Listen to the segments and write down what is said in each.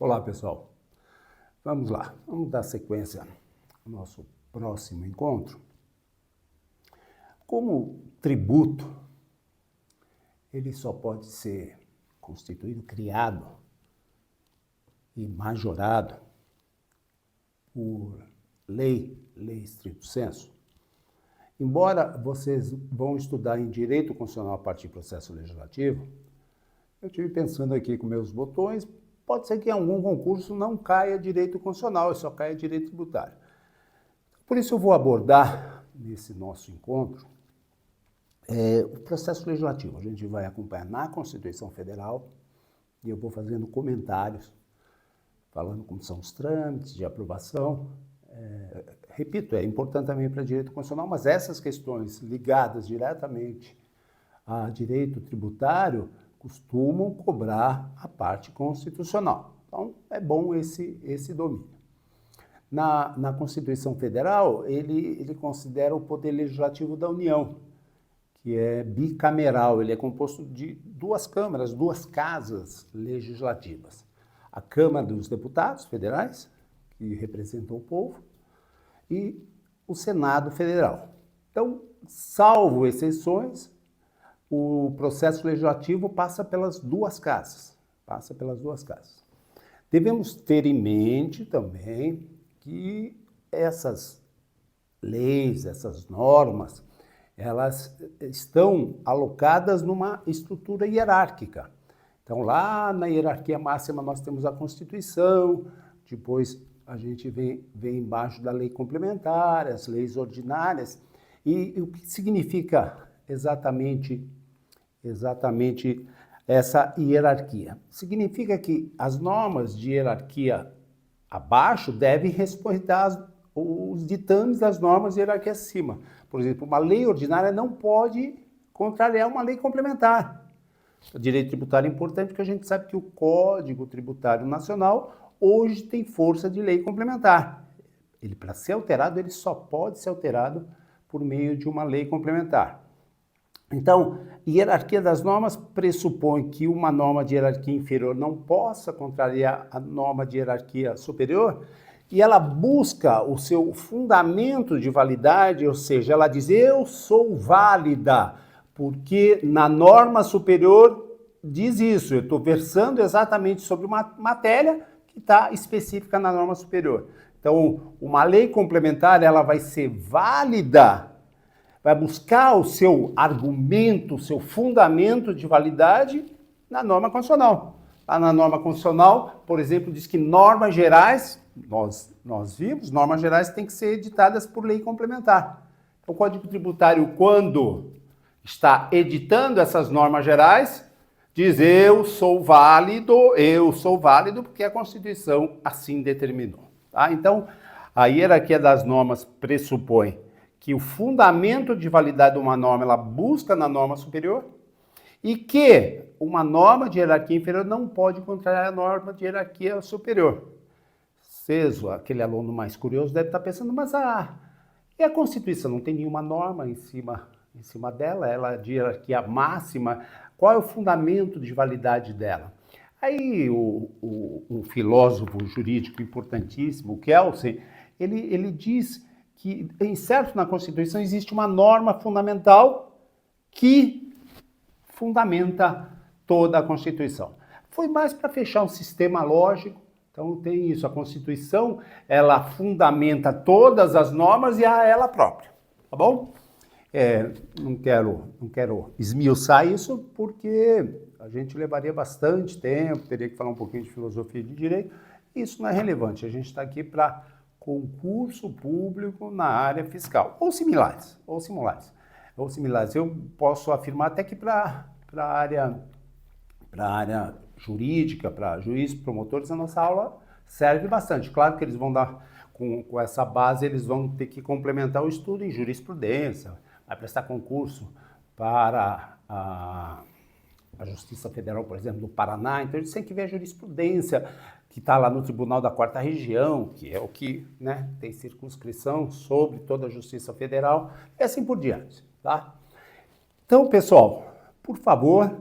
Olá, pessoal. Vamos lá, vamos dar sequência ao nosso próximo encontro. Como tributo, ele só pode ser constituído, criado e majorado por lei stricto sensu. Embora vocês vão estudar em direito constitucional a partir do processo legislativo, eu estive pensando aqui com meus botões, pode ser que em algum concurso não caia direito constitucional, só caia direito tributário. Por isso eu vou abordar, nesse nosso encontro, o processo legislativo. A gente vai acompanhar na Constituição Federal e eu vou fazendo comentários, falando como são os trâmites de aprovação. Repito, é importante também para direito constitucional, mas essas questões ligadas diretamente a direito tributário costumam cobrar a parte constitucional. Então, é bom esse domínio. Na Constituição Federal, ele considera o poder legislativo da União, que é bicameral, ele é composto de duas câmaras, duas casas legislativas. A Câmara dos Deputados Federais, que representam o povo, e o Senado Federal. Então, salvo exceções, o processo legislativo passa pelas duas casas. Devemos ter em mente também que essas leis, essas normas, elas estão alocadas numa estrutura hierárquica. Então, lá na hierarquia máxima nós temos a Constituição, depois a gente vem embaixo da lei complementar, as leis ordinárias. E o que significa exatamente essa hierarquia? Significa que as normas de hierarquia abaixo devem respeitar os ditames das normas de hierarquia acima. Por exemplo, uma lei ordinária não pode contrariar uma lei complementar. O direito tributário é importante porque a gente sabe que o Código Tributário Nacional hoje tem força de lei complementar. Ele, para ser alterado, ele só pode ser alterado por meio de uma lei complementar. Então, hierarquia das normas pressupõe que uma norma de hierarquia inferior não possa contrariar a norma de hierarquia superior, e ela busca o seu fundamento de validade, ou seja, ela diz, eu sou válida, porque na norma superior diz isso, eu estou versando exatamente sobre uma matéria que está específica na norma superior. Então, uma lei complementar, ela vai ser válida, vai buscar o seu argumento, o seu fundamento de validade na norma constitucional. Lá na norma constitucional, por exemplo, diz que normas gerais, nós vimos, normas gerais têm que ser editadas por lei complementar. Então, o Código Tributário, quando está editando essas normas gerais, diz eu sou válido porque a Constituição assim determinou. Tá? Então, a hierarquia das normas pressupõe que o fundamento de validade de uma norma, ela busca na norma superior, e que uma norma de hierarquia inferior não pode contrariar a norma de hierarquia superior. Ceso, aquele aluno mais curioso, deve estar pensando, mas e a Constituição não tem nenhuma norma em cima dela, ela é de hierarquia máxima, qual é o fundamento de validade dela? Aí um filósofo jurídico importantíssimo, Kelsen, ele diz que, incerto na Constituição, existe uma norma fundamental que fundamenta toda a Constituição. Foi mais para fechar um sistema lógico. Então tem isso, a Constituição, ela fundamenta todas as normas e a ela própria, tá bom? Não quero esmiuçar isso, porque a gente levaria bastante tempo, teria que falar um pouquinho de filosofia de direito, isso não é relevante, a gente está aqui para concurso público na área fiscal, ou similares. Eu posso afirmar até que para a área jurídica, para juízes, promotores, a nossa aula serve bastante. Claro que eles vão dar, com essa base, eles vão ter que complementar o estudo em jurisprudência, vai prestar concurso para a Justiça Federal, por exemplo, do Paraná, então eles têm que ver a jurisprudência que está lá no Tribunal da Quarta Região, que é o que tem circunscrição sobre toda a Justiça Federal, e assim por diante, tá? Então, pessoal, por favor,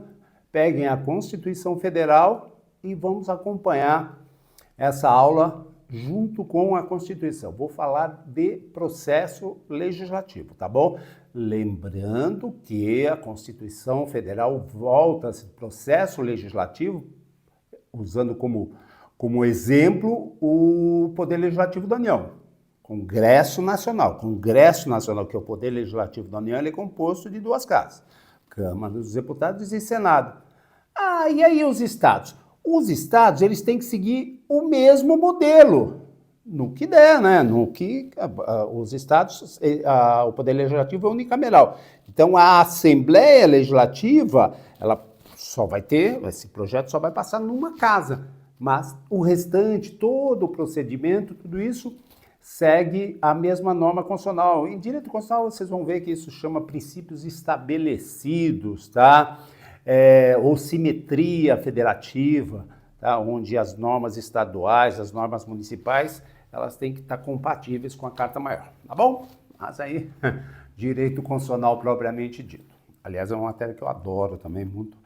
peguem a Constituição Federal e vamos acompanhar essa aula junto com a Constituição. Vou falar de processo legislativo, tá bom? Lembrando que a Constituição Federal volta a esse processo legislativo usando como exemplo o Poder Legislativo da União. Congresso Nacional. Congresso Nacional, que é o Poder Legislativo da União, ele é composto de duas casas, Câmara dos Deputados e Senado. E aí os estados? Os estados, eles têm que seguir o mesmo modelo, no que der, né? No que os estados, o Poder Legislativo é unicameral. Então, a Assembleia Legislativa, ela só vai ter, esse projeto só vai passar numa casa, mas o restante, todo o procedimento, tudo isso segue a mesma norma constitucional. Em direito constitucional, vocês vão ver que isso chama princípios estabelecidos, tá? Ou simetria federativa, tá? Onde as normas estaduais, as normas municipais, elas têm que estar compatíveis com a Carta Maior, tá bom? Mas aí, direito constitucional propriamente dito. Aliás, é uma matéria que eu adoro também, muito,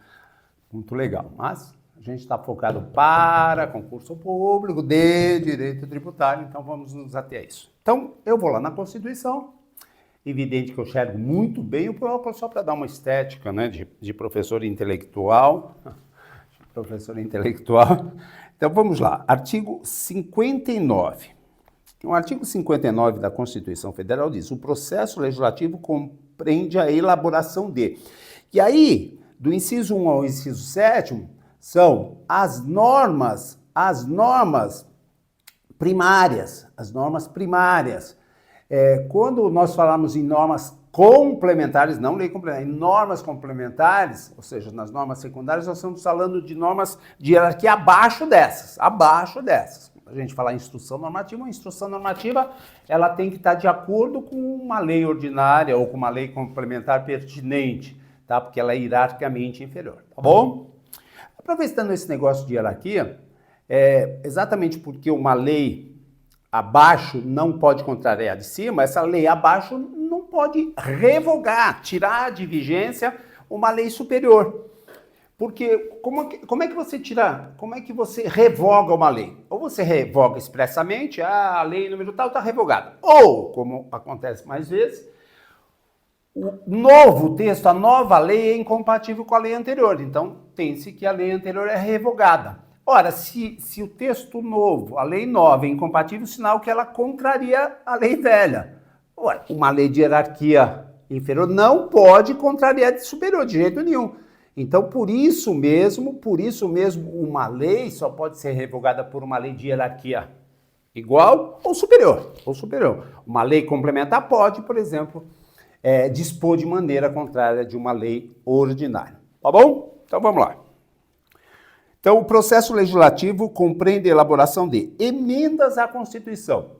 muito legal. Mas a gente está focado para concurso público de direito tributário, então vamos nos ater a isso. Então, eu vou lá na Constituição, evidente que eu enxergo muito bem o próprio, só para dar uma estética, né, de professor intelectual. Então, vamos lá. Artigo 59. O artigo 59 da Constituição Federal diz: o processo legislativo compreende a elaboração de. E aí, do inciso 1 ao inciso 7º, são as normas primárias, quando nós falamos em normas complementares, não lei complementar, em normas complementares, ou seja, nas normas secundárias, nós estamos falando de normas de hierarquia abaixo dessas. A gente falar em instrução normativa, ela tem que estar de acordo com uma lei ordinária ou com uma lei complementar pertinente, tá? Porque ela é hierarquicamente inferior, tá bom? Aproveitando esse negócio de hierarquia, exatamente porque uma lei abaixo não pode contrariar a de cima, essa lei abaixo não pode revogar, tirar de vigência uma lei superior. Porque como é que você como é que você revoga uma lei? Ou você revoga expressamente, a lei número tal está revogada. Ou, como acontece mais vezes, o novo texto, a nova lei é incompatível com a lei anterior. Então, tem-se que a lei anterior é revogada. Ora, se o texto novo, a lei nova é incompatível, sinal que ela contraria a lei velha. Ora, uma lei de hierarquia inferior não pode contrariar a de superior, de jeito nenhum. Então, por isso mesmo, uma lei só pode ser revogada por uma lei de hierarquia igual ou superior. Uma lei complementar pode, por exemplo, dispor de maneira contrária de uma lei ordinária. Tá bom? Então vamos lá. Então, o processo legislativo compreende a elaboração de emendas à Constituição.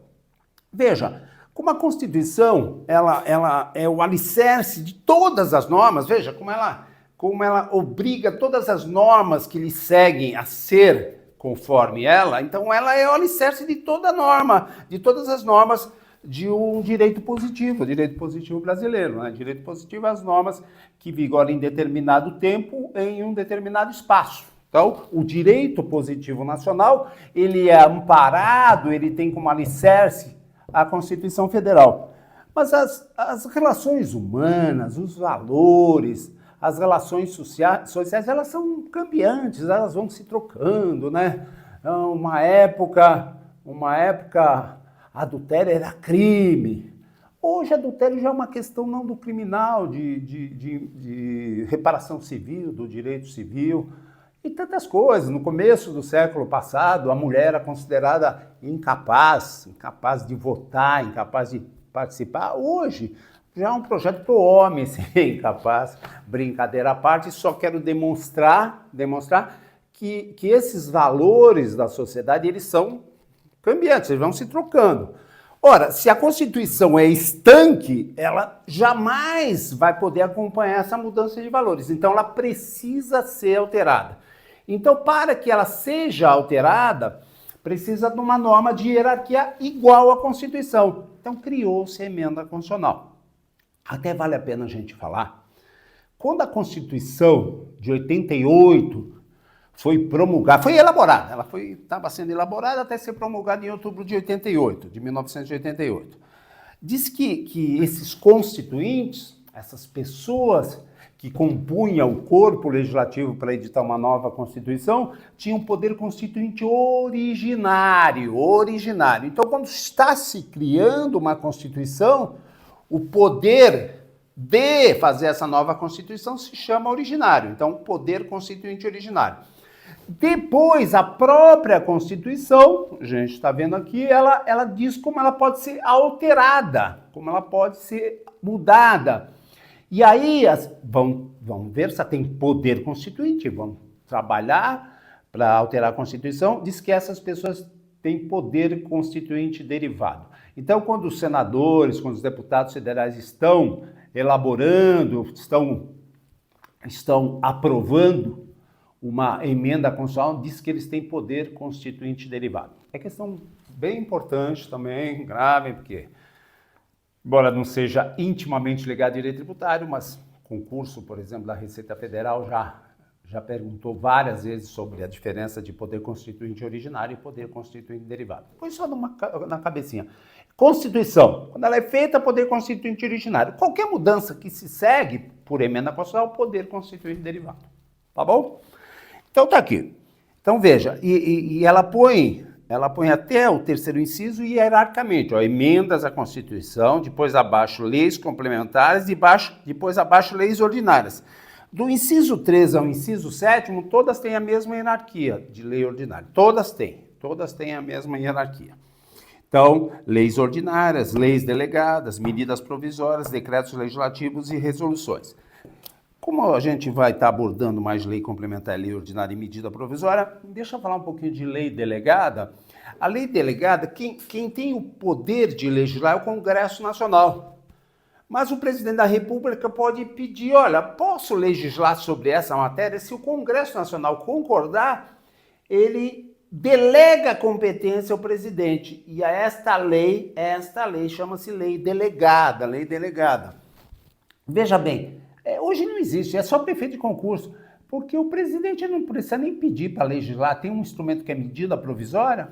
Veja, como a Constituição ela é o alicerce de todas as normas, veja como ela obriga todas as normas que lhe seguem a ser conforme ela, então ela é o alicerce de toda norma, de todas as normas de um direito positivo brasileiro, né? Direito positivo é as normas que vigoram em determinado tempo em um determinado espaço. Então, o direito positivo nacional, ele é amparado, ele tem como alicerce a Constituição Federal. Mas as relações humanas, os valores, as relações sociais, elas são cambiantes, elas vão se trocando, né? Uma época, adultério era crime. Hoje, adultério já é uma questão não do criminal, de reparação civil, do direito civil, e tantas coisas. No começo do século passado, a mulher era considerada incapaz de votar, incapaz de participar. Hoje, já é um projeto para o homem ser incapaz. Brincadeira à parte, só quero demonstrar que esses valores da sociedade, eles são cambiantes, eles vão se trocando. Ora, se a Constituição é estanque, ela jamais vai poder acompanhar essa mudança de valores. Então, ela precisa ser alterada. Então, para que ela seja alterada, precisa de uma norma de hierarquia igual à Constituição. Então, criou-se a emenda constitucional. Até vale a pena a gente falar, quando a Constituição de 88 foi promulgada, foi elaborada, ela estava sendo elaborada até ser promulgada em outubro de 88, de 1988. Diz que esses constituintes, essas pessoas que compunham o corpo legislativo para editar uma nova Constituição, tinham poder constituinte originário. Então, quando está se criando uma Constituição, o poder de fazer essa nova Constituição se chama originário. Então, poder constituinte originário. Depois, a própria Constituição, a gente está vendo aqui, ela diz como ela pode ser alterada, como ela pode ser mudada. E aí, vamos ver se ela tem poder constituinte, vamos trabalhar para alterar a Constituição, diz que essas pessoas têm poder constituinte derivado. Então, quando os senadores, quando os deputados federais estão elaborando, estão aprovando uma emenda constitucional, diz que eles têm poder constituinte derivado. É questão bem importante também, grave, porque, embora não seja intimamente ligado ao direito tributário, mas concurso, por exemplo, da Receita Federal já perguntou várias vezes sobre a diferença de poder constituinte originário e poder constituinte derivado. Põe só na cabecinha. Constituição, quando ela é feita, poder constituinte originário. Qualquer mudança que se segue por emenda constitucional, poder constituinte derivado. Tá bom? Então tá aqui. Então veja, e ela põe até o terceiro inciso hierarquicamente, ó, emendas à Constituição, depois abaixo leis complementares, depois abaixo leis ordinárias. Do inciso 3 ao inciso 7º, todas têm a mesma hierarquia de lei ordinária. Todas têm a mesma hierarquia. Então, leis ordinárias, leis delegadas, medidas provisórias, decretos legislativos e resoluções. Como a gente vai estar abordando mais lei complementar, lei ordinária e medida provisória, deixa eu falar um pouquinho de lei delegada. A lei delegada, quem tem o poder de legislar é o Congresso Nacional. Mas o presidente da República pode pedir, olha, posso legislar sobre essa matéria? Se o Congresso Nacional concordar, ele delega a competência ao presidente. E esta lei chama-se lei delegada, Veja bem, hoje não existe, é só prefeito de concurso, porque o presidente não precisa nem pedir para legislar, tem um instrumento que é medida provisória,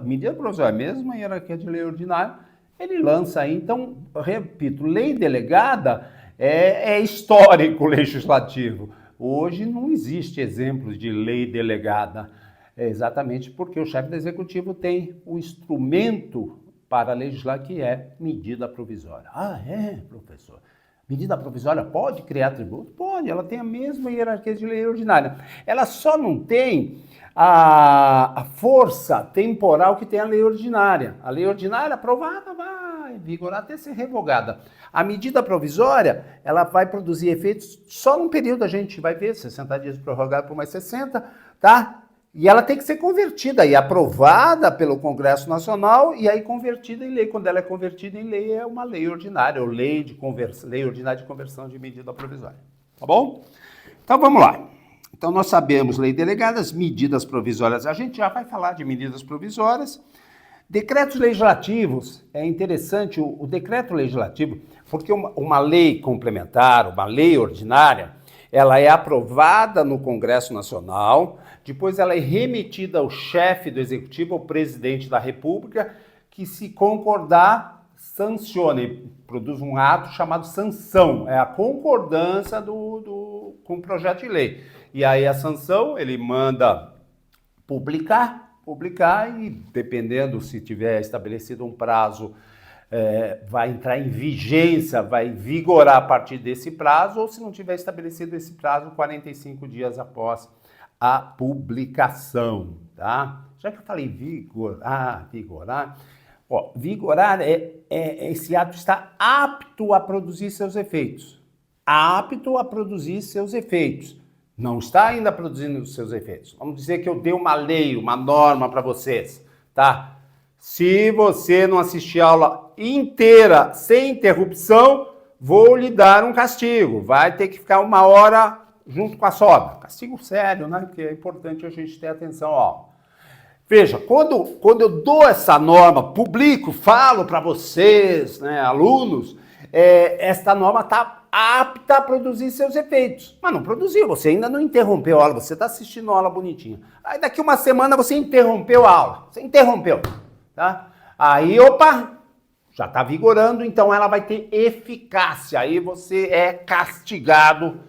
medida provisória mesmo, a hierarquia de lei ordinária, ele lança aí. Então, repito, lei delegada é histórico legislativo. Hoje não existe exemplos de lei delegada, exatamente porque o chefe do executivo tem o instrumento para legislar, que é medida provisória. Ah, é, professor? Medida provisória pode criar tributo? Pode, ela tem a mesma hierarquia de lei ordinária. Ela só não tem a força temporal que tem a lei ordinária. A lei ordinária aprovada vai vigorar até ser revogada. A medida provisória, ela vai produzir efeitos só num período, a gente vai ver, 60 dias prorrogado por mais 60, tá? E ela tem que ser convertida e aprovada pelo Congresso Nacional e aí convertida em lei. Quando ela é convertida em lei, é uma lei ordinária, ou lei ordinária de conversão de medida provisória. Tá bom? Então vamos lá. Então nós sabemos lei delegadas, medidas provisórias. A gente já vai falar de medidas provisórias. Decretos legislativos, é interessante o decreto legislativo, porque uma lei complementar, uma lei ordinária, ela é aprovada no Congresso Nacional, depois ela é remetida ao chefe do Executivo, ao presidente da República, que, se concordar, sanciona e produz um ato chamado sanção. É a concordância com o projeto de lei. E aí a sanção, ele manda publicar e, dependendo se tiver estabelecido um prazo, vai entrar em vigência, vai vigorar a partir desse prazo, ou se não tiver estabelecido esse prazo, 45 dias após a publicação, tá? Já que eu falei vigorar, vigorar esse ato está apto a produzir seus efeitos. Apto a produzir seus efeitos. Não está ainda produzindo os seus efeitos. Vamos dizer que eu dei uma lei, uma norma para vocês, tá? Se você não assistir a aula inteira sem interrupção, vou lhe dar um castigo. Vai ter que ficar 1 hora junto com a sogra. Castigo sério, né? Porque é importante a gente ter atenção, ó. Veja, quando eu dou essa norma, publico, falo para vocês, né, alunos, esta norma está apta a produzir seus efeitos. Mas não produziu, você ainda não interrompeu a aula, você está assistindo a aula bonitinha. Aí daqui uma semana você interrompeu a aula, você interrompeu, tá? Aí, opa, já está vigorando, então ela vai ter eficácia. Aí você é castigado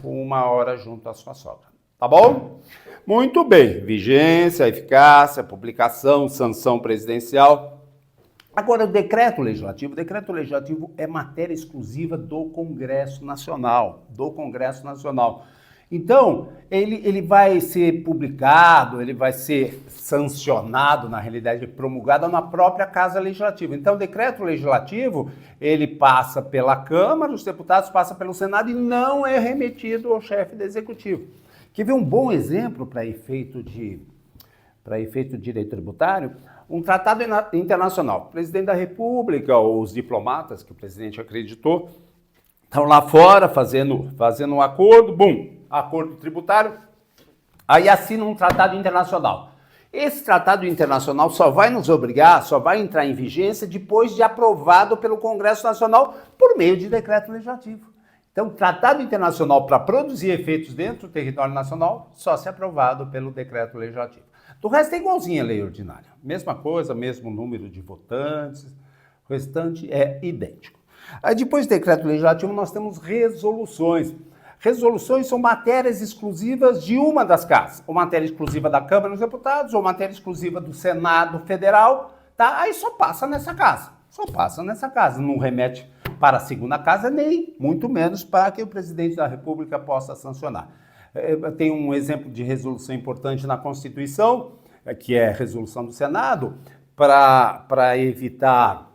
com 1 hora junto à sua sogra. Tá bom? Muito bem. Vigência, eficácia, publicação, sanção presidencial. Agora, o decreto legislativo é matéria exclusiva do Congresso Nacional. Então, ele vai ser publicado, ele vai ser sancionado, na realidade, promulgado na própria Casa Legislativa. Então, o decreto legislativo, ele passa pela Câmara dos Deputados, passa pelo Senado e não é remetido ao chefe do Executivo. Quer ver um bom exemplo para efeito de direito tributário? Um tratado internacional. O presidente da República, ou os diplomatas que o presidente acreditou, estão lá fora fazendo um acordo, acordo tributário, aí assinam um tratado internacional. Esse tratado internacional só vai entrar em vigência depois de aprovado pelo Congresso Nacional por meio de decreto legislativo. Então, tratado internacional para produzir efeitos dentro do território nacional só se aprovado pelo decreto legislativo. Do resto é igualzinho a lei ordinária. Mesma coisa, mesmo número de votantes, o restante é idêntico. Aí depois do decreto legislativo nós temos resoluções. Resoluções são matérias exclusivas de uma das casas, ou matéria exclusiva da Câmara dos Deputados, ou matéria exclusiva do Senado Federal, tá? Aí só passa nessa casa, não remete para a segunda casa, nem muito menos para que o presidente da República possa sancionar. Tem um exemplo de resolução importante na Constituição, que é a resolução do Senado, para evitar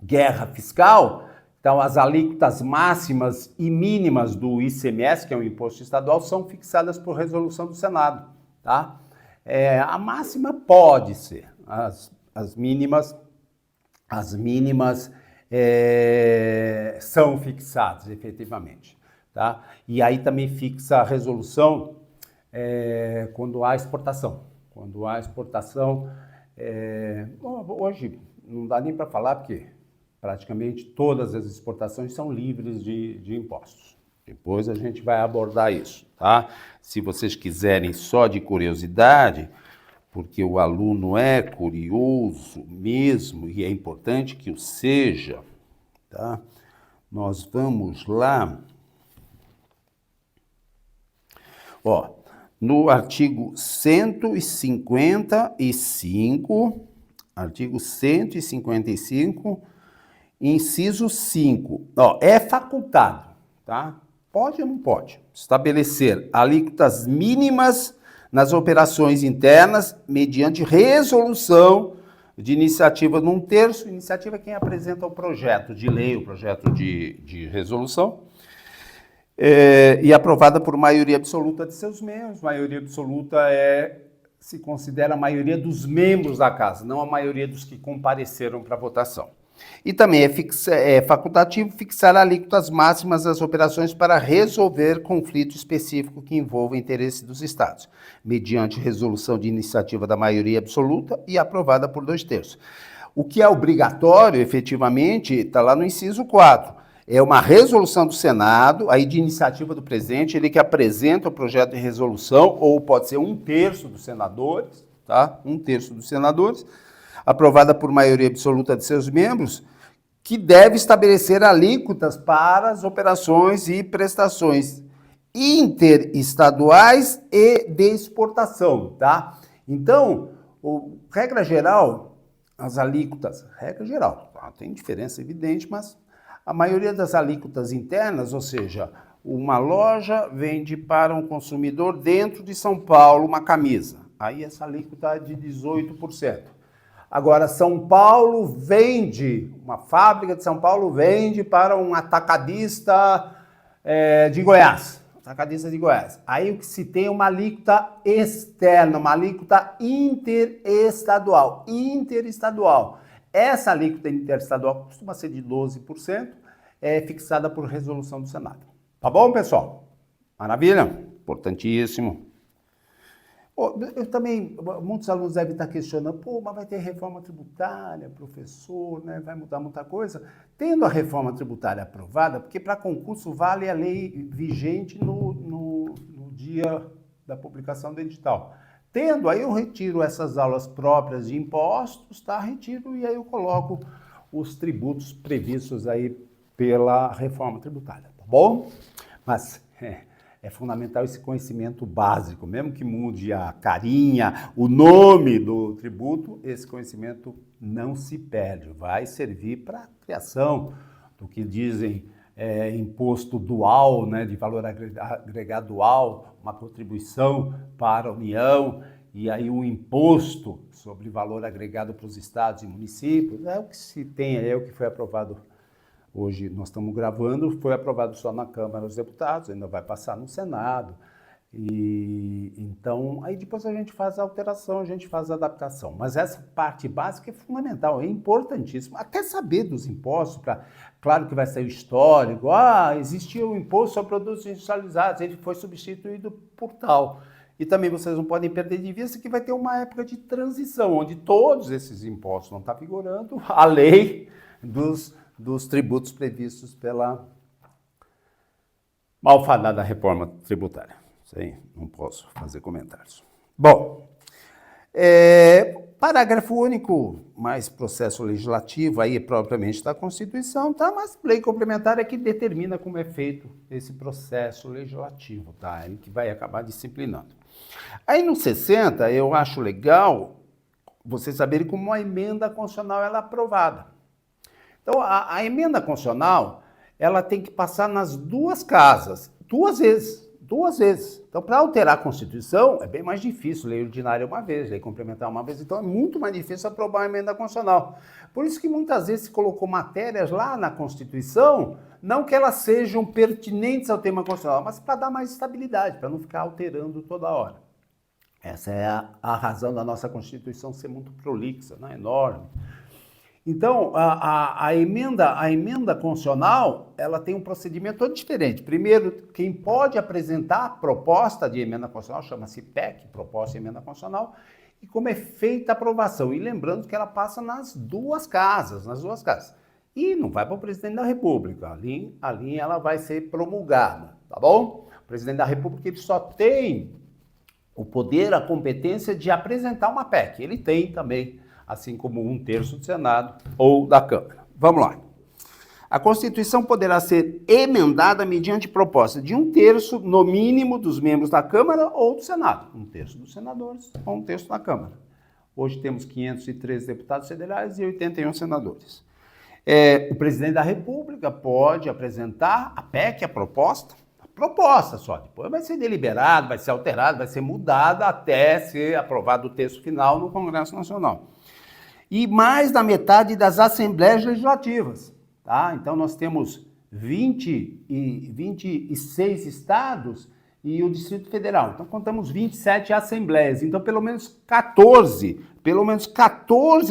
guerra fiscal. Então, as alíquotas máximas e mínimas do ICMS, que é o imposto estadual, são fixadas por resolução do Senado, tá? A máxima pode ser, as mínimas são fixadas, efetivamente, tá? E aí também fixa a resolução quando há exportação. Hoje não dá nem para falar, porque praticamente todas as exportações são livres de impostos. Depois a gente vai abordar isso, tá? Se vocês quiserem só de curiosidade, porque o aluno é curioso mesmo e é importante que o seja, tá? Nós vamos lá. Ó, no artigo 155, inciso 5, ó, é facultado, tá? Pode ou não pode estabelecer alíquotas mínimas nas operações internas mediante resolução de iniciativa de 1/3. Iniciativa é quem apresenta o projeto de lei, o projeto de resolução, e aprovada por maioria absoluta de seus membros. Maioria absoluta se considera a maioria dos membros da casa, não a maioria dos que compareceram para a votação. E também é facultativo fixar alíquotas máximas das operações para resolver conflito específico que envolva o interesse dos Estados, mediante resolução de iniciativa da maioria absoluta e aprovada por 2/3. O que é obrigatório, efetivamente, está lá no inciso 4. É uma resolução do Senado, aí de iniciativa do presidente, ele que apresenta o projeto de resolução, ou pode ser 1/3 dos senadores, tá? 1/3 dos senadores, aprovada por maioria absoluta de seus membros, que deve estabelecer alíquotas para as operações e prestações interestaduais e de exportação, tá? Então, regra geral, as alíquotas, regra geral, tá? Tem diferença evidente, mas a maioria das alíquotas internas, ou seja, uma loja vende para um consumidor dentro de São Paulo uma camisa, aí essa alíquota é de 18%. Agora, uma fábrica de São Paulo vende para um atacadista de Goiás. Aí o que se tem é uma alíquota externa, uma alíquota interestadual. Essa alíquota interestadual costuma ser de 12%, fixada por resolução do Senado. Tá bom, pessoal? Maravilha? Importantíssimo. Eu também, muitos alunos devem estar questionando, pô, mas vai ter reforma tributária, professor, né? Vai mudar muita coisa. Tendo a reforma tributária aprovada, porque para concurso vale a lei vigente no dia da publicação do edital. Tendo, aí eu retiro essas aulas próprias de impostos, tá? Retiro e aí eu coloco os tributos previstos aí pela reforma tributária, tá bom? Mas é fundamental esse conhecimento básico, mesmo que mude a carinha, o nome do tributo, esse conhecimento não se perde, vai servir para a criação do que dizem imposto dual, né, de valor agregado dual, uma contribuição para a União, e aí um imposto sobre valor agregado para os estados e municípios, é o que se tem, é o que foi aprovado. Hoje nós estamos gravando, foi aprovado só na Câmara dos Deputados, ainda vai passar no Senado. E então, aí depois a gente faz a alteração, a gente faz a adaptação. Mas essa parte básica é fundamental, é importantíssimo. Até saber dos impostos, claro que vai sair o histórico, existia o imposto sobre produtos industrializados, ele foi substituído por tal. E também vocês não podem perder de vista que vai ter uma época de transição, onde todos esses impostos vão estar vigorando, a lei dos tributos previstos pela malfadada reforma tributária. Sim, não posso fazer comentários. Bom, parágrafo único, mais processo legislativo, aí propriamente da Constituição, tá? Mas lei complementar é que determina como é feito esse processo legislativo, tá? Ele que vai acabar disciplinando. Aí no 60, eu acho legal vocês saberem como a emenda constitucional ela é aprovada. Então, a emenda constitucional, ela tem que passar nas duas casas, duas vezes. Então, para alterar a Constituição, é bem mais difícil, lei ordinária uma vez, lei complementar uma vez, então é muito mais difícil aprovar a emenda constitucional. Por isso que muitas vezes se colocou matérias lá na Constituição, não que elas sejam pertinentes ao tema constitucional, mas para dar mais estabilidade, para não ficar alterando toda hora. Essa é a razão da nossa Constituição ser muito prolixa, né? Enorme. Então, a emenda constitucional, ela tem um procedimento todo diferente. Primeiro, quem pode apresentar a proposta de emenda constitucional chama-se PEC, Proposta de Emenda Constitucional, e como é feita a aprovação. E lembrando que ela passa nas duas casas. E não vai para o presidente da República, ali ela vai ser promulgada, tá bom? O presidente da República ele só tem o poder, a competência de apresentar uma PEC. Ele tem também, assim como 1/3 do Senado ou da Câmara. Vamos lá. A Constituição poderá ser emendada mediante proposta de 1/3, no mínimo, dos membros da Câmara ou do Senado. 1/3 dos senadores ou 1/3 da Câmara. Hoje temos 513 deputados federais e 81 senadores. O presidente da República pode apresentar a PEC, a proposta só. Depois vai ser deliberado, vai ser alterado, vai ser mudado até ser aprovado o texto final no Congresso Nacional. E mais da metade das assembleias legislativas, tá? Então, nós temos 26 estados e o Distrito Federal. Então, contamos 27 assembleias. Então, pelo menos 14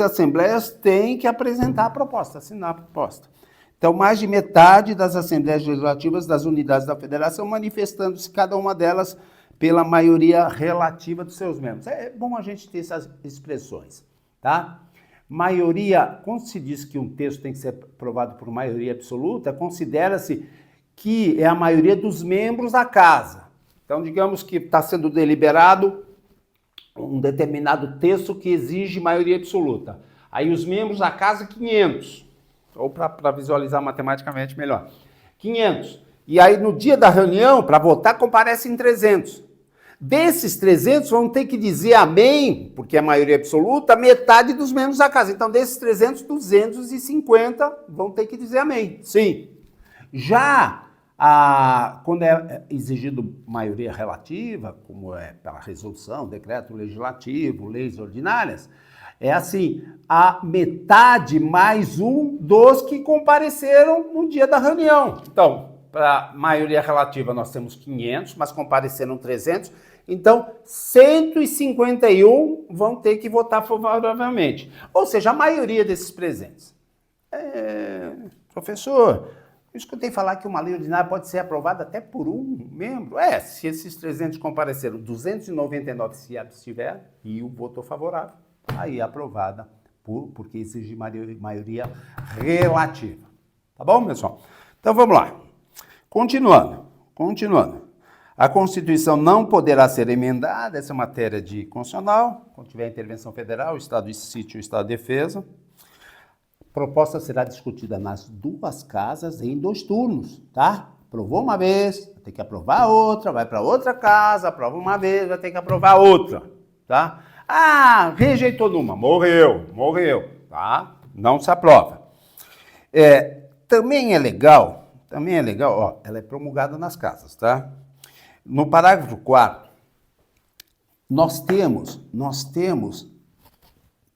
assembleias têm que apresentar a proposta, assinar a proposta. Então, mais de metade das assembleias legislativas das unidades da federação manifestando-se cada uma delas pela maioria relativa dos seus membros. É bom a gente ter essas expressões, tá? Maioria, quando se diz que um texto tem que ser aprovado por maioria absoluta, considera-se que é a maioria dos membros da casa. Então, digamos que está sendo deliberado um determinado texto que exige maioria absoluta. Aí os membros da casa, 500. Ou para visualizar matematicamente melhor. 500. E aí no dia da reunião, para votar, comparecem 300. Desses 300 vão ter que dizer amém, porque é maioria absoluta, metade dos membros da casa. Então, desses 300, 250 vão ter que dizer amém. Sim. Já quando é exigido maioria relativa, como é pela resolução, decreto legislativo, leis ordinárias, é assim, a metade mais um dos que compareceram no dia da reunião. Então, para maioria relativa nós temos 500, mas compareceram 300. Então, 151 vão ter que votar favoravelmente. Ou seja, a maioria desses presentes. Professor, Eu escutei falar que uma lei ordinária pode ser aprovada até por um membro. Se esses 300 compareceram, 299 se abstiveram e o votou favorável, aí é aprovada porque exige maioria relativa. Tá bom, pessoal? Então vamos lá. Continuando. A Constituição não poderá ser emendada, essa é matéria de constitucional, quando tiver intervenção federal, o Estado de sítio e o Estado de defesa. A proposta será discutida nas duas casas em 2 turnos, tá? Aprovou uma vez, vai ter que aprovar outra, vai para outra casa, aprova uma vez, vai ter que aprovar outra, tá? Rejeitou numa, morreu, tá? Não se aprova. Também é legal, ela é promulgada nas casas, tá? No parágrafo 4º, nós temos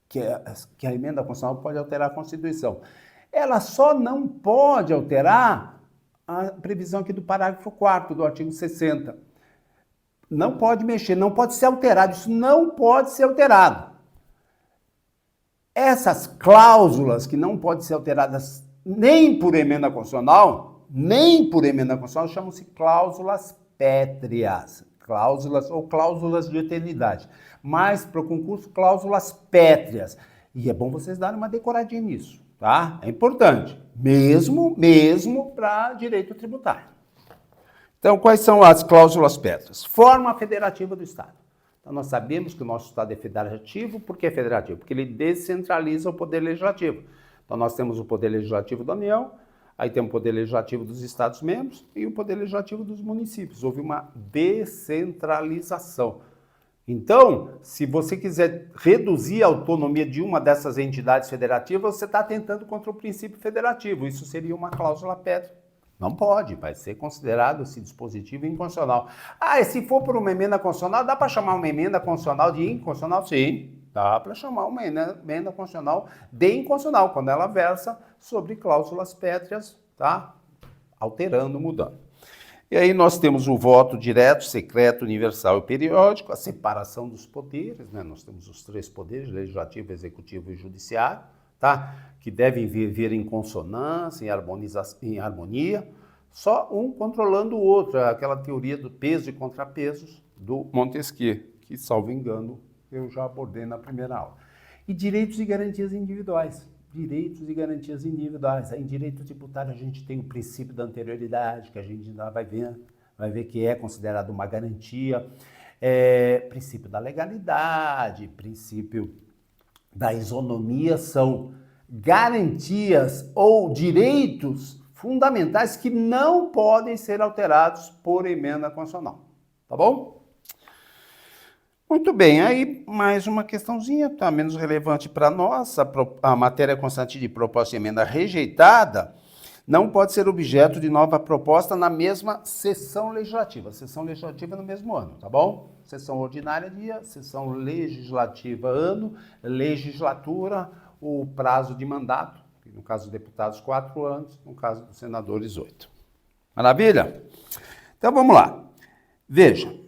que a emenda constitucional pode alterar a Constituição. Ela só não pode alterar a previsão aqui do parágrafo 4º do artigo 60. Não pode mexer, não pode ser alterado, isso não pode ser alterado. Essas cláusulas que não podem ser alteradas nem por emenda constitucional, chamam-se cláusulas pétreas. Cláusulas de eternidade. Mas, para o concurso, cláusulas pétreas. E é bom vocês darem uma decoradinha nisso, tá? É importante. Mesmo para direito tributário. Então, quais são as cláusulas pétreas? Forma federativa do Estado. Então, nós sabemos que o nosso Estado é federativo. Por que federativo? Porque ele descentraliza o poder legislativo. Então, nós temos o poder legislativo da União, aí tem o poder legislativo dos Estados-membros e o poder legislativo dos municípios. Houve uma descentralização. Então, se você quiser reduzir a autonomia de uma dessas entidades federativas, você está atentando contra o princípio federativo. Isso seria uma cláusula pétrea. Não pode, vai ser considerado esse dispositivo inconstitucional. E se for por uma emenda constitucional, dá para chamar uma emenda constitucional de inconstitucional? Sim. Dá para chamar uma emenda constitucional de inconstitucional, quando ela versa sobre cláusulas pétreas, tá? Alterando, mudando. E aí nós temos o voto direto, secreto, universal e periódico, a separação dos poderes, né? Nós temos os 3 poderes, legislativo, executivo e judiciário, tá? Que devem viver em consonância, em harmonia, só um controlando o outro, aquela teoria do peso e contrapesos do Montesquieu, que, salvo engano, eu já abordei na primeira aula. E direitos e garantias individuais. Em direito tributário a gente tem o princípio da anterioridade, que a gente ainda vai ver que é considerado uma garantia. Princípio da legalidade, princípio da isonomia são garantias ou direitos fundamentais que não podem ser alterados por emenda constitucional. Tá bom? Muito bem, aí mais uma questãozinha, tá menos relevante para nós, a matéria constante de proposta de emenda rejeitada não pode ser objeto de nova proposta na mesma sessão legislativa no mesmo ano, tá bom? Sessão ordinária dia, sessão legislativa ano, legislatura, o prazo de mandato, no caso dos deputados 4 anos, no caso dos senadores 8. Maravilha? Então vamos lá, veja.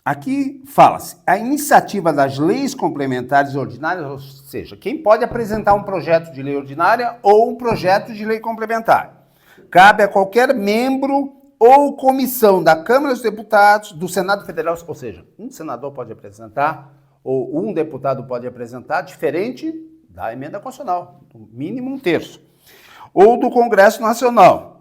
Aqui fala-se, a iniciativa das leis complementares ordinárias, ou seja, quem pode apresentar um projeto de lei ordinária ou um projeto de lei complementar. Cabe a qualquer membro ou comissão da Câmara dos Deputados, do Senado Federal, ou seja, um senador pode apresentar, ou um deputado pode apresentar, diferente da emenda constitucional, no mínimo 1/3, ou do Congresso Nacional.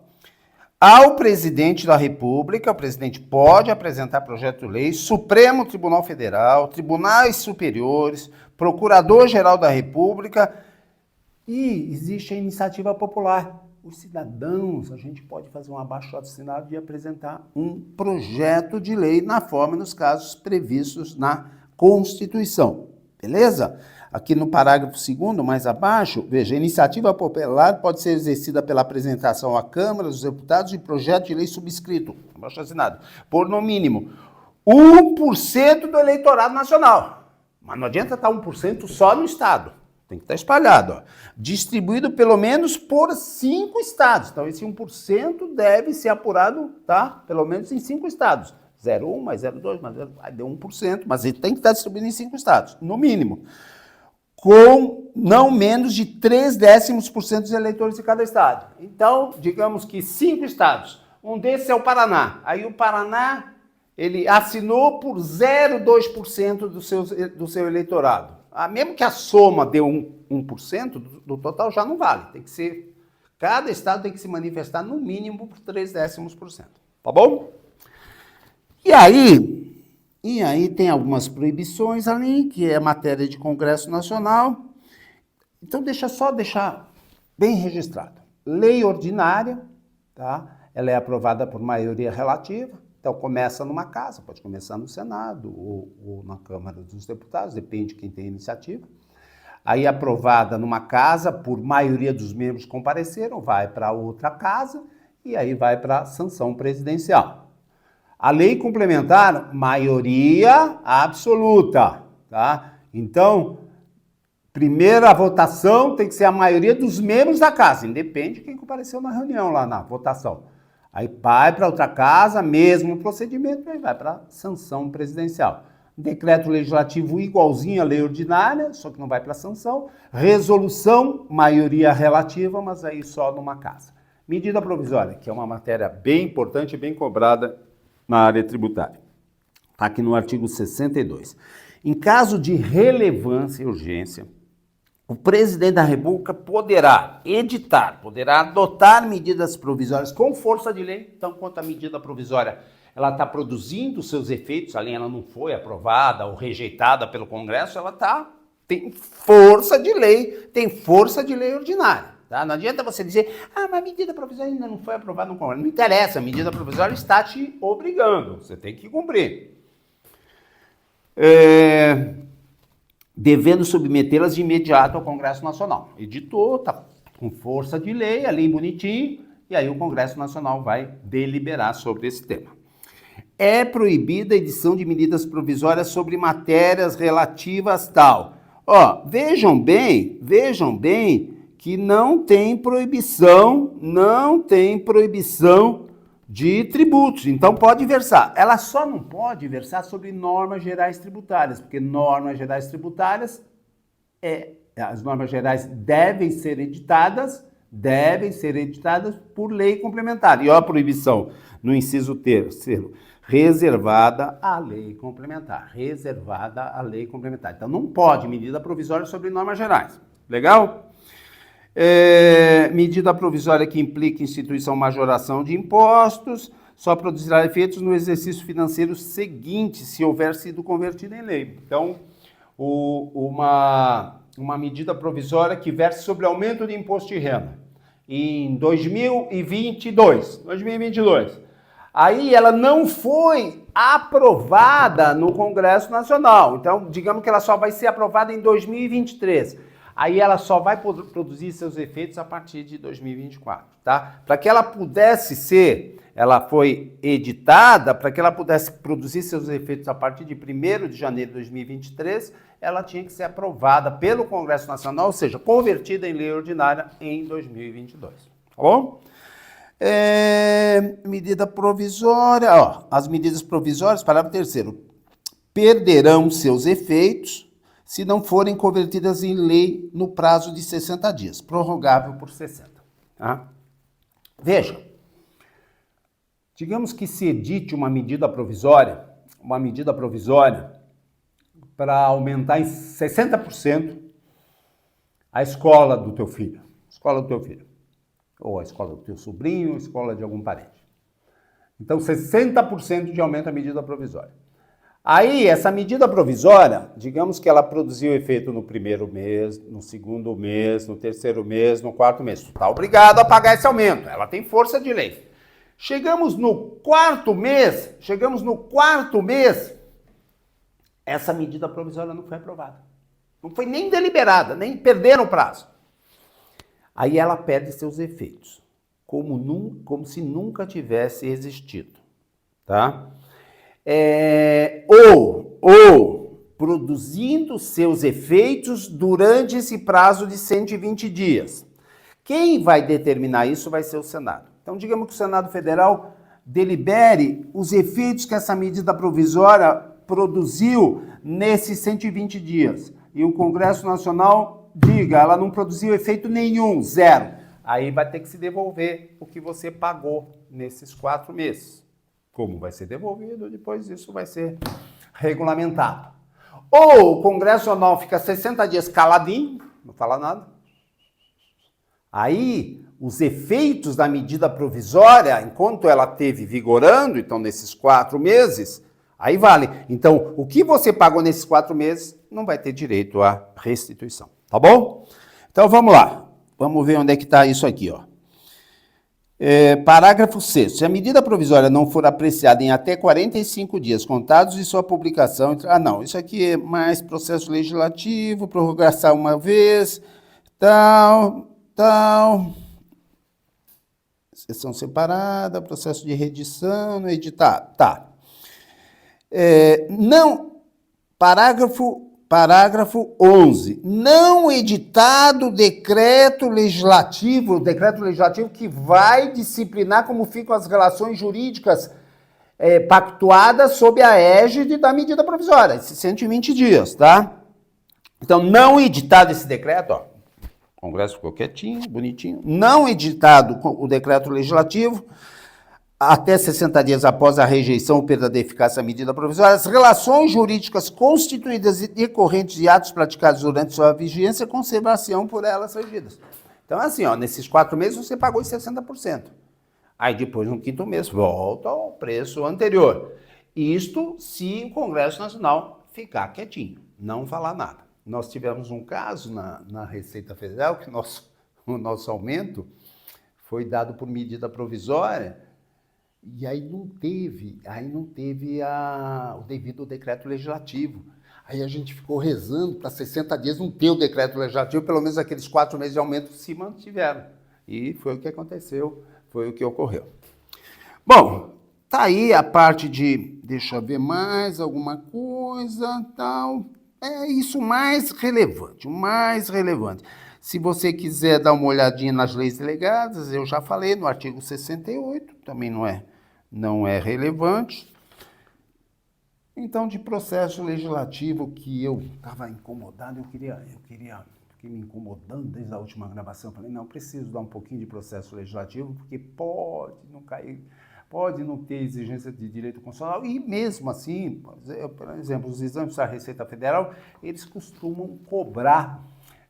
Ao presidente da República, o presidente pode apresentar projeto de lei, Supremo Tribunal Federal, tribunais superiores, Procurador-Geral da República, e existe a iniciativa popular. Os cidadãos, a gente pode fazer um abaixo-assinado e apresentar um projeto de lei na forma, nos casos previstos na Constituição. Beleza? Aqui no parágrafo 2º, mais abaixo, veja, a iniciativa popular pode ser exercida pela apresentação à Câmara dos Deputados de projeto de lei subscrito, abaixo assinado, por no mínimo 1% do eleitorado nacional. Mas não adianta estar 1% só no Estado, tem que estar espalhado, ó. Distribuído pelo menos por 5 estados. Então, esse 1% deve ser apurado, tá? Pelo menos em 5 estados. 0,1 mais 0,2 mais 0,2, aí deu 1%, mas ele tem que estar distribuído em 5 estados, no mínimo. com não menos de 0,3% dos eleitores de cada estado. Então, digamos que 5 estados. Um desses é o Paraná. Aí o Paraná, ele assinou por 0,2% do seu eleitorado. Mesmo que a soma dê 1% do total, já não vale. Tem que ser, cada estado tem que se manifestar no mínimo por 0,3%. Tá bom? E aí tem algumas proibições ali, que é matéria de Congresso Nacional. Então, deixar bem registrado. Lei ordinária, tá? Ela é aprovada por maioria relativa. Então, começa numa casa, pode começar no Senado ou na Câmara dos Deputados, depende de quem tem iniciativa. Aí, aprovada numa casa, por maioria dos membros compareceram, vai para outra casa e aí vai para a sanção presidencial. A lei complementar, maioria absoluta, tá? Então, primeira votação tem que ser a maioria dos membros da casa, independe de quem compareceu na reunião lá na votação. Aí vai para outra casa, mesmo procedimento, aí vai para a sanção presidencial. Decreto legislativo igualzinho à lei ordinária, só que não vai para a sanção. Resolução, maioria relativa, mas aí só numa casa. Medida provisória, que é uma matéria bem importante e bem cobrada na área tributária. Está aqui no artigo 62. Em caso de relevância e urgência, o presidente da República poderá adotar medidas provisórias com força de lei. Então, quanto à medida provisória, ela está produzindo seus efeitos, a lei ela não foi aprovada ou rejeitada pelo Congresso, tem força de lei ordinária. Tá? Não adianta você dizer, mas a medida provisória ainda não foi aprovada no Congresso. Não interessa, a medida provisória está te obrigando, você tem que cumprir. Devendo submetê-las de imediato ao Congresso Nacional. Editou, está com força de lei, a lei bonitinho, e aí o Congresso Nacional vai deliberar sobre esse tema. É proibida a edição de medidas provisórias sobre matérias relativas tal. Vejam bem que não tem proibição de tributos, então pode versar. Ela só não pode versar sobre normas gerais tributárias, porque normas gerais tributárias, as normas gerais devem ser editadas por lei complementar. E a proibição no inciso terceiro, reservada à lei complementar. Então não pode medida provisória sobre normas gerais. Legal? Medida provisória que implica instituição majoração de impostos só produzirá efeitos no exercício financeiro seguinte, se houver sido convertida em lei. Então, uma medida provisória que verse sobre aumento de imposto de renda em 2022. Aí ela não foi aprovada no Congresso Nacional. Então, digamos que ela só vai ser aprovada em 2023. Aí ela só vai produzir seus efeitos a partir de 2024, tá? Para que ela pudesse ela foi editada, para que ela pudesse produzir seus efeitos a partir de 1º de janeiro de 2023, ela tinha que ser aprovada pelo Congresso Nacional, ou seja, convertida em lei ordinária em 2022, tá bom? Medida provisória, as medidas provisórias, parágrafo 3º, perderão seus efeitos se não forem convertidas em lei no prazo de 60 dias, prorrogável por 60. Tá? Veja, digamos que se edite uma medida provisória para aumentar em 60% a escola do teu filho, ou a escola do teu sobrinho, ou a escola de algum parente. Então, 60% de aumento à medida provisória. Aí, essa medida provisória, digamos que ela produziu efeito no 1º mês, no 2º mês, no 3º mês, no 4º mês. Tu está obrigado a pagar esse aumento, ela tem força de lei. Chegamos no 4º mês, essa medida provisória não foi aprovada. Não foi nem deliberada, nem perderam o prazo. Aí ela perde seus efeitos, como se nunca tivesse existido, tá? Ou produzindo seus efeitos durante esse prazo de 120 dias. Quem vai determinar isso vai ser o Senado. Então, digamos que o Senado Federal delibere os efeitos que essa medida provisória produziu nesses 120 dias. e o Congresso Nacional diga, ela não produziu efeito nenhum, zero. Aí vai ter que se devolver o que você pagou nesses 4 meses. Como vai ser devolvido, depois isso vai ser regulamentado. Ou o Congresso Nacional fica 60 dias caladinho, não fala nada. Aí, os efeitos da medida provisória, enquanto ela esteve vigorando, então nesses 4 meses, aí vale. Então, o que você pagou nesses 4 meses não vai ter direito à restituição, tá bom? Então, vamos lá. Vamos ver onde é que está isso aqui, ó. Parágrafo 6º. Se a medida provisória não for apreciada em até 45 dias contados de sua publicação... não, isso aqui é mais processo legislativo, prorrogação uma vez, tal... Sessão separada, processo de redição, no editado. Tá. Parágrafo 11. Não editado decreto legislativo que vai disciplinar como ficam as relações jurídicas pactuadas sob a égide da medida provisória, esses 120 dias, tá? Então, não editado esse decreto, ó. O Congresso ficou quietinho, bonitinho. Não editado o decreto legislativo, até 60 dias após a rejeição ou perda de eficácia da medida provisória, as relações jurídicas constituídas e decorrentes de atos praticados durante sua vigência conservar-se-ão por elas regidas. Então, assim, ó, nesses 4 meses você pagou os 60%. Aí depois, no 5º mês, volta ao preço anterior. Isto se o Congresso Nacional ficar quietinho, não falar nada. Nós tivemos um caso na Receita Federal que o nosso aumento foi dado por medida provisória e aí não teve o devido decreto legislativo. Aí a gente ficou rezando para 60 dias não ter o decreto legislativo, pelo menos aqueles 4 meses de aumento se mantiveram. E foi o que aconteceu, foi o que ocorreu. Bom, tá aí a parte de, deixa eu ver mais alguma coisa, tal... É isso mais relevante, o mais relevante. Se você quiser dar uma olhadinha nas leis delegadas, eu já falei no artigo 68, também não é relevante. Então, de processo legislativo que eu estava incomodado, fiquei me incomodando desde a última gravação. Falei, não, preciso dar um pouquinho de processo legislativo, porque pode não cair... Pode não ter exigência de direito constitucional e mesmo assim, por exemplo, os exames da Receita Federal, eles costumam cobrar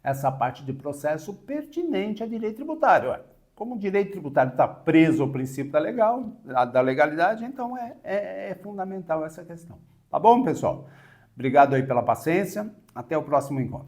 essa parte de processo pertinente a direito tributário. Como o direito tributário está preso ao princípio da legalidade, então é fundamental essa questão. Tá bom, pessoal? Obrigado aí pela paciência. Até o próximo encontro.